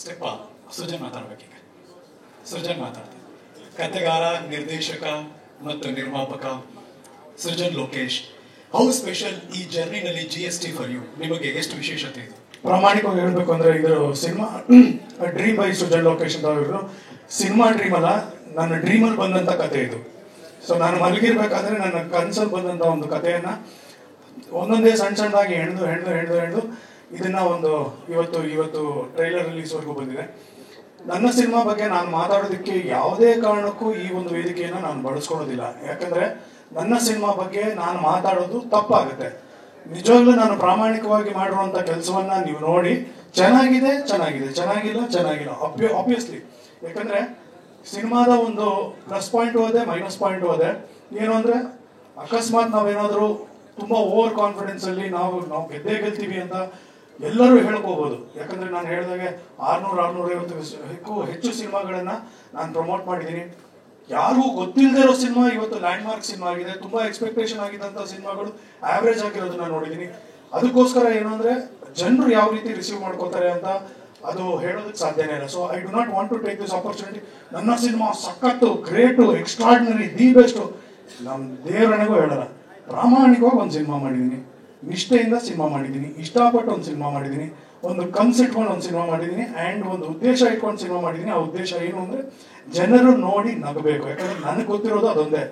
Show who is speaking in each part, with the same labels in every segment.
Speaker 1: ಸ್ಟೆಪ್ಪ ಸೃಜನ್ ಮಾತಾಡ್ಬೇಕೀಗ. ಸೃಜನ್ ಮಾತಾಡ್ತೀನಿ. ಕಥೆಗಾರ, ನಿರ್ದೇಶಕ ಮತ್ತು ನಿರ್ಮಾಪಕ ಸೃಜನ್ ಲೋಕೇಶ್, ಹೌ ಸ್ಪೆಷಲ್ ಈ ಜರ್ನಿನಲ್ಲಿ GST ಫಾರ್ ಯು? ನಿಮಗೆ ಎಷ್ಟು ವಿಶೇಷತೆ ಇದೆ?
Speaker 2: ಪ್ರಾಮಾಣಿಕವಾಗಿ ಹೇಳ್ಬೇಕು ಅಂದ್ರೆ ಇದು cinema dream by Srujan Lokesh ಅಂತ ಅವರು. ಸಿನಿಮಾ ಡ್ರೀಮ್ ಅಲ್ಲ, ನನ್ನ ಡ್ರೀಮಲ್ಲಿ ಬಂದಂತ ಕತೆ ಇದು. ಸೊ ನಾನು ಮಲಗಿರ್ಬೇಕಾದ್ರೆ ನನ್ನ ಕನ್ಸಲ್ಲಿ ಬಂದಂತ ಒಂದು ಕಥೆಯನ್ನ ಒಂದೊಂದೇ ಸಣ್ಣದಾಗಿ ಹೆಣ್ದು ಇದನ್ನ ಒಂದು ಇವತ್ತು ಟ್ರೈಲರ್ ರಿಲೀಸ್ವರೆಗೂ ಬಂದಿದೆ. ನನ್ನ ಸಿನಿಮಾ ಬಗ್ಗೆ ನಾನು ಮಾತಾಡೋದಕ್ಕೆ ಯಾವುದೇ ಕಾರಣಕ್ಕೂ ಈ ಒಂದು ವೇದಿಕೆಯನ್ನು ನಾನು ಬಳಸ್ಕೊಳ್ಳೋದಿಲ್ಲ. ಯಾಕಂದ್ರೆ ನನ್ನ ಸಿನಿಮಾ ಬಗ್ಗೆ ನಾನು ಮಾತಾಡೋದು ತಪ್ಪಾಗುತ್ತೆ. ನಿಜವಾಗ್ಲೂ ನಾನು ಪ್ರಾಮಾಣಿಕವಾಗಿ ಮಾಡಿರುವಂತ ಕೆಲಸವನ್ನ ನೀವು ನೋಡಿ ಚೆನ್ನಾಗಿದೆ, ಚೆನ್ನಾಗಿಲ್ಲ ಆಬ್ವಿಯಸ್ಲಿ. ಯಾಕಂದ್ರೆ ಸಿನಿಮಾದ ಒಂದು ಪ್ಲಸ್ ಪಾಯಿಂಟ್ ಹೋದೆ, ಮೈನಸ್ ಪಾಯಿಂಟ್ ಹೋದೆ. ಏನು ಅಂದ್ರೆ ಅಕಸ್ಮಾತ್ ನಾವೇನಾದ್ರೂ ತುಂಬಾ ಓವರ್ ಕಾನ್ಫಿಡೆನ್ಸ್ ಅಲ್ಲಿ ನಾವು ಗೆಲ್ತೀವಿ ಅಂತ ಎಲ್ಲರೂ ಹೇಳ್ಕೋಬಹುದು. ಯಾಕಂದ್ರೆ ನಾನು ಹೇಳಿದಾಗೆ 600-650 ಹೆಚ್ಚು ಸಿನಿಮಾಗಳನ್ನ ನಾನು ಪ್ರಮೋಟ್ ಮಾಡಿದ್ದೀನಿ. ಯಾರಿಗೂ ಗೊತ್ತಿಲ್ಲದೆ ಇರೋ ಸಿನಿಮಾ ಇವತ್ತು ಲ್ಯಾಂಡ್ ಮಾರ್ಕ್ ಸಿನಿಮಾ ಆಗಿದೆ. ತುಂಬಾ ಎಕ್ಸ್ಪೆಕ್ಟೇಷನ್ ಆಗಿದ್ದಂತ ಸಿನಿಮಾಗಳು ಆವರೇಜ್ ಆಗಿರೋದನ್ನ ನೋಡಿದ್ದೀನಿ. ಅದಕ್ಕೋಸ್ಕರ ಏನು ಅಂದ್ರೆ ಜನರು ಯಾವ ರೀತಿ ರಿಸೀವ್ ಮಾಡ್ಕೋತಾರೆ ಅಂತ ಅದು ಹೇಳೋದಕ್ಕೆ ಸಾಧ್ಯನೇ ಇಲ್ಲ. So I do not want to take this opportunity. ನನ್ನ ಸಿನಿಮಾ ಸಖತ್ತು, ಗ್ರೇಟು, ಎಕ್ಸ್ಟ್ರಾರ್ಡಿನರಿ, ದಿ ಬೆಸ್ಟ್. ನಮ್ಮ ದೇವರನಿಗೂ ಹೇಳಲ್ಲ, ಪ್ರಾಮಾಣಿಕವಾಗಿ ಒಂದು ಸಿನಿಮಾ ಮಾಡಿದ್ದೀನಿ, ನಿಷ್ಠೆಯಿಂದ ಸಿನಿಮಾ ಮಾಡಿದ್ದೀನಿ, ಇಷ್ಟಪಟ್ಟು ಒಂದು ಸಿನಿಮಾ ಮಾಡಿದ್ದೀನಿ, ಒಂದು ಕನ್ಸ್ ಇಟ್ಕೊಂಡು ಒಂದು ಸಿನಿಮಾ ಮಾಡಿದ್ದೀನಿ, ಆ್ಯಂಡ್ ಒಂದು ಉದ್ದೇಶ ಇಟ್ಕೊಂಡು ಸಿನಿಮಾ ಮಾಡಿದ್ದೀನಿ. ಆ ಉದ್ದೇಶ ಏನು ಅಂದರೆ ಜನರು ನೋಡಿ ನಗಬೇಕು. ಯಾಕಂದ್ರೆ ನನಗೆ ಗೊತ್ತಿರೋದು ಅದೊಂದೇ,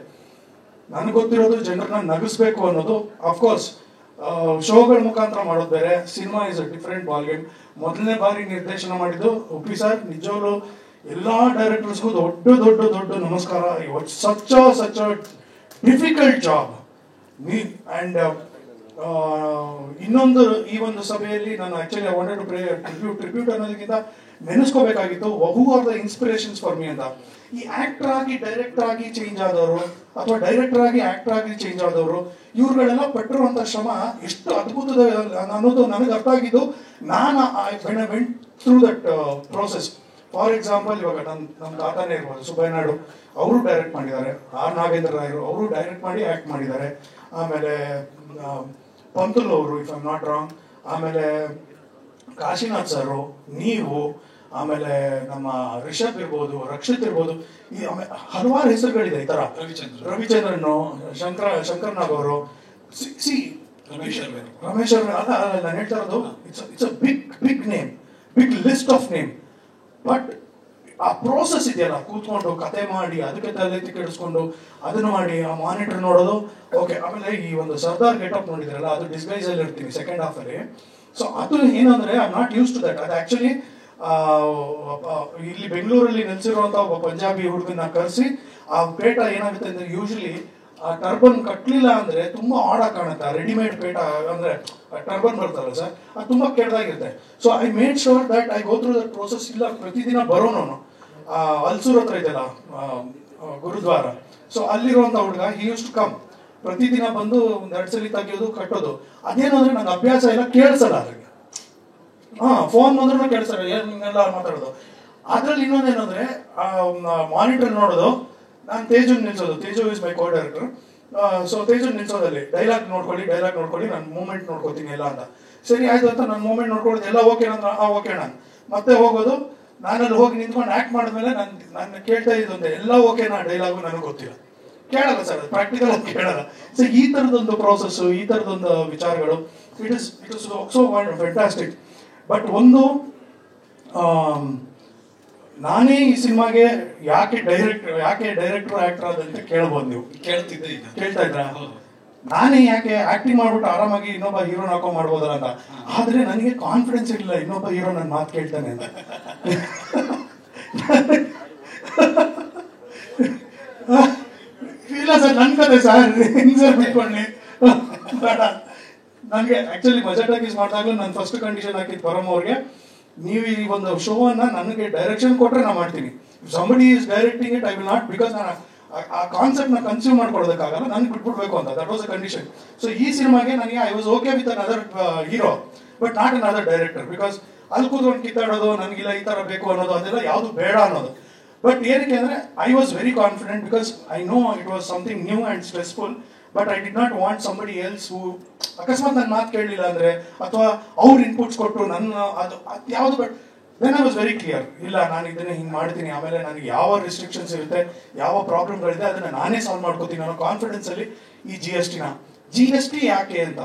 Speaker 2: ನನಗೆ ಗೊತ್ತಿರೋದು ಜನರನ್ನ ನಗಿಸ್ಬೇಕು ಅನ್ನೋದು. ಅಫ್ಕೋರ್ಸ್ ಶೋಗಳ ಮುಖಾಂತರ ಮಾಡೋದು ಬೇರೆ, cinema is a different ball game. ಮೊದಲನೇ ಬಾರಿ ನಿರ್ದೇಶನ ಮಾಡಿದ್ದು ಉಪ್ಪಿ ಸರ್. ನಿಜವಾಗ್ಲೂ ಎಲ್ಲ ಡೈರೆಕ್ಟರ್ಸ್ಗೂ ದೊಡ್ಡ ನಮಸ್ಕಾರ. Such a difficult job. And ಇನ್ನೊಂದು ಈ ಒಂದು ಸಭೆಯಲ್ಲಿ ನಾನು actually I wanted to tribute ಅನ್ನೋದಕ್ಕಿಂತ ನೆನೆಸ್ಕೋಬೇಕಾಗಿತ್ತು who are the inspirations for me ಅಂತ. ಈ ಆಕ್ಟರ್ ಆಗಿ ಡೈರೆಕ್ಟರ್ ಆಗಿ ಚೇಂಜ್ ಆದವರು ಅಥವಾ ಡೈರೆಕ್ಟರ್ ಆಗಿ ಆಕ್ಟರ್ ಆಗಿ ಚೇಂಜ್ ಆದವರು ಇವ್ರುಗಳೆಲ್ಲ ಪಟ್ಟಿರುವಂತ ಶ್ರಮ ಎಷ್ಟು ಅದ್ಭುತದ ಅನ್ನೋದು ನನಗೆ ಅರ್ಥ ಆಗಿದ್ದು ನಾನು went through that process. For example, ಇವಾಗ ನಮ್ಮ ತಾತನೇ ಇರ್ಬೋದು, ಸುಬ್ಬಯ್ಯನಾಡು, ಅವರು ಡೈರೆಕ್ಟ್ ಮಾಡಿದ್ದಾರೆ. ಆರ್ ನಾಗೇಂದ್ರ ರಾಯರು ಅವರು ಡೈರೆಕ್ಟ್ ಮಾಡಿ ಆಕ್ಟ್ ಮಾಡಿದ್ದಾರೆ. ಆಮೇಲೆ ಪಂತುಲ್ ಅವರು, if I am not wrong, ಆಮೇಲೆ ಕಾಶಿನಾಥ್ ಸರ್, ನೀವು, ಆಮೇಲೆ ನಮ್ಮ ರಿಷಬ್ ಇರ್ಬೋದು, ರಕ್ಷಿತ್ ಇರ್ಬೋದು, ಈ ಹಲವಾರು ಹೆಸರುಗಳಿದೆ. ಈ ತರ ರವಿಚಂದ್ರನ್, ಶಂಕರ್ನಾಗ್ ಅವರು, ರಮೇಶ್ ಅಲ್ಲ ನಾನು ಹೇಳ್ತಾ ಇರೋದು, it's a big name, big list of name. But ಆ ಪ್ರೋಸೆಸ್ ಇದೆಯಲ್ಲ, ಕೂತ್ಕೊಂಡು ಕತೆ ಮಾಡಿ ಅದಕ್ಕೆ ತಲೆ ಕೆಡಿಸ್ಕೊಂಡು ಅದನ್ನು ಮಾಡಿ ಆ ಮಾನಿಟರ್ ನೋಡೋದು, ಓಕೆ. ಆಮೇಲೆ ಈ ಒಂದು ಸರ್ದಾರ್ ಗೆಟಪ್ ನೋಡಿದ್ರಲ್ಲ, ಅದು ಡಿಸ್ಗೈಸ್ ಅಲ್ಲಿ ಇರ್ತೀನಿ ಸೆಕೆಂಡ್ ಹಾಫ್ ಅಲ್ಲಿ. ಸೊ ಅದು ಏನಂದ್ರೆ I am not use to that. ಅದು ಆಕ್ಚುಲಿ ಇಲ್ಲಿ ಬೆಂಗಳೂರಲ್ಲಿ ನೆಲೆಸಿರುವಂತ ಒಬ್ಬ ಪಂಜಾಬಿ ಹುಡುಗನ ಕರೆಸಿ ಆ ಪೇಟ ಏನಾಗುತ್ತೆ ಅಂದ್ರೆ, ಯೂಶಲಿ ಆ ಟರ್ಬನ್ ಕಟ್ಲಿಲ್ಲ ಅಂದ್ರೆ ತುಂಬಾ ಆಡಾಗಿ ಕಾಣುತ್ತೆ. ರೆಡಿಮೇಡ್ ಪೇಟ ಅಂದ್ರೆ ಟರ್ಬನ್ ಬರ್ತಲ್ಲ ಸರ್, ಅದು ತುಂಬಾ ಕೆಟ್ಟದಾಗಿರುತ್ತೆ. So I made sure that I go through that process. ಇಲ್ಲ ಪ್ರತಿದಿನ ಬರೋನು ಅಲ್ಸೂರ್ ಹತ್ರ ಇದೆಯಲ್ಲ ಗುರುದ್ವಾರ, ಸೊ ಅಲ್ಲಿರುವಂತ ಹುಡುಗ ಹಿ ಯೂಸ್ ಟು ಕಮ್, ಪ್ರತಿದಿನ ಬಂದು ಒಂದೆರಡು ಸಲ ತೆಗಿಯೋದು, ಕಟ್ಟೋದು. ಅದೇನಂದ್ರೆ ನಂಗೆ ಅಭ್ಯಾಸ ಇಲ್ಲ, ಕೇಳಿಸಲ್ಲ ಅದಕ್ಕೆ. ಫೋನ್ ಬಂದ್ರೂ ಕೇಳಿಸಲ್ಲ, ಹಿಂಗೆಲ್ಲ ಮಾತಾಡೋದು. ಅದ್ರಲ್ಲಿ ಇನ್ನೊಂದೇನಂದ್ರೆ ಮಾನಿಟರ್ ನೋಡೋದು, ನಾನು ತೇಜುನ್ ನಿಲ್ಸೋದು. Teju is my co director. So ತೇಜುನ್ ನಿಲ್ಸೋದಲ್ಲಿ ಡೈಲಾಗ್ ನೋಡ್ಕೊಳ್ಳಿ, ನಾನು ಮೂಮೆಂಟ್ ನೋಡ್ಕೊತೀನಿ ಎಲ್ಲ ಅಂತ. ಸರಿ ಆಯ್ತು ಅಂತ ನಾನು ಮೂಮೆಂಟ್ ನೋಡ್ಕೊಳ್ಳೋದು, ಎಲ್ಲ ಓಕೆ ಅಂದ್ರೆ ಓಕೆ ನಾನು ಮತ್ತೆ ಹೋಗೋದು. ನಾನಲ್ಲಿ ಹೋಗಿ ನಿಂತ್ಕೊಂಡು ಆಕ್ಟ್ ಮಾಡಿದ್ಮೇಲೆ ನಾನು ಕೇಳ್ತಾ ಇದ್ದಂತೆ ಎಲ್ಲ ಓಕೆನಾ ಡೈಲಾಗು ನನಗೆ ಗೊತ್ತಿಲ್ಲ, ಕೇಳಲ್ಲ ಸರ್, ಅದು ಪ್ರಾಕ್ಟಿಕಲ್ ಆಗಿ ಕೇಳಲ್ಲ. ಸೊ ಈ ಥರದೊಂದು ಪ್ರೋಸೆಸ್, ಈ ಥರದೊಂದು ವಿಚಾರಗಳು, it is so fantastic. But ಒಂದು ನಾನೇ ಈ ಸಿನಿಮಾಗೆ ಯಾಕೆ ಡೈರೆಕ್ಟರ್ ಆಕ್ಟರ್ ಆದಂತ ಕೇಳ್ಬೋದು. ನೀವು ಕೇಳ್ತಾ ಇದ್ರ ನಾನೇ ಯಾಕೆ ಆಕ್ಟಿಂಗ್ ಮಾಡ್ಬಿಟ್ಟು ಆರಾಮಾಗಿ ಇನ್ನೊಬ್ಬ ಹೀರೋನ ಹಾಕೊಂಡ್ ಮಾಡ್ಬೋದಲ್ಲ ಅಂತ. ಆದ್ರೆ ನನಗೆ ಕಾನ್ಫಿಡೆನ್ಸ್ ಇರಲಿಲ್ಲ ಇನ್ನೊಬ್ಬ ಹೀರೋ ನನ್ನ ಮಾತು ಕೇಳ್ತಾನೆ ಅಂತ. ಇಲ್ಲ ಸರ್, ನನ್ ಕತೆ ಸರ್, ಹೆಂಗ್ ಸರ್ ಬಿಟ್ಕೊಂಡ್ಲಿ ಬೇಡ. ನನಗೆ ಆಕ್ಚುಲಿ ಬಜೆಟ್ ಟಾಕೀಸ್ ಮಾಡಿದಾಗಲೂ ನಾನು ಫಸ್ಟ್ ಕಂಡೀಷನ್ ಹಾಕಿದ್ದು ಪರಮ್ ಅವ್ರಿಗೆ, ನೀವು ಈ ಒಂದು ಶೋ ಅನ್ನ ನನಗೆ ಡೈರೆಕ್ಷನ್ ಕೊಟ್ರೆ ನಾನು ಮಾಡ್ತೀನಿ. Somebody is directing it, I will not, because ನಾನು ಆ ಕಾನ್ಸೆಪ್ಟ್ ನ ಕನ್ಸ್ಯೂಮ್ ಮಾಡ್ಕೊಳ್ಳೋದಕ್ಕಾಗಲ್ಲ, ನನಗೆ ಬಿಟ್ಬಿಡ್ಬೇಕು ಅಂತ. That was a condition. So ಈ ಸಿನಿಮಾಗೆ ನನಗೆ I was okay with another hero, but not another director. Because ಅಲ್ಲಿ ಕೂತ್ಕೊಂಡು ಕಿತ್ತಾಡೋದು, ನನಗಿಲ್ಲ ಈ ತರ ಬೇಕು ಅನ್ನೋದು, ಅದೆಲ್ಲ ಯಾವುದು ಬೇಡ ಅನ್ನೋದು. ಬಟ್ ಏನಕ್ಕೆ ಅಂದ್ರೆ I was very confident, because I know it was something new and stressful. But I did not want somebody else who ಅಕಸ್ಮಾತ್ ನನ್ನ ಮಾತು ಕೇಳಲಿಲ್ಲ ಅಂದ್ರೆ, ಅಥವಾ ಅವ್ರ ಇನ್ಪುಟ್ಸ್ ಕೊಟ್ಟು ನನ್ನ ಅದು ಯಾವುದು. But then I was very clear, ಇಲ್ಲ ನಾನು ಇದನ್ನ ಹಿಂಗೆ ಮಾಡ್ತೀನಿ, ಆಮೇಲೆ ನನಗೆ ಯಾವ ರಿಸ್ಟ್ರಿಕ್ಷನ್ಸ್ ಇರುತ್ತೆ, ಯಾವ ಪ್ರಾಬ್ಲಮ್ಗಳಿದೆ ಅದನ್ನ ನಾನೇ ಸಾಲ್ವ್ ಮಾಡ್ಕೋತೀನಿ ಅನ್ನೋ ಕಾನ್ಫಿಡೆನ್ಸ್ ಅಲ್ಲಿ ಈ GST ಯಾಕೆ ಅಂತ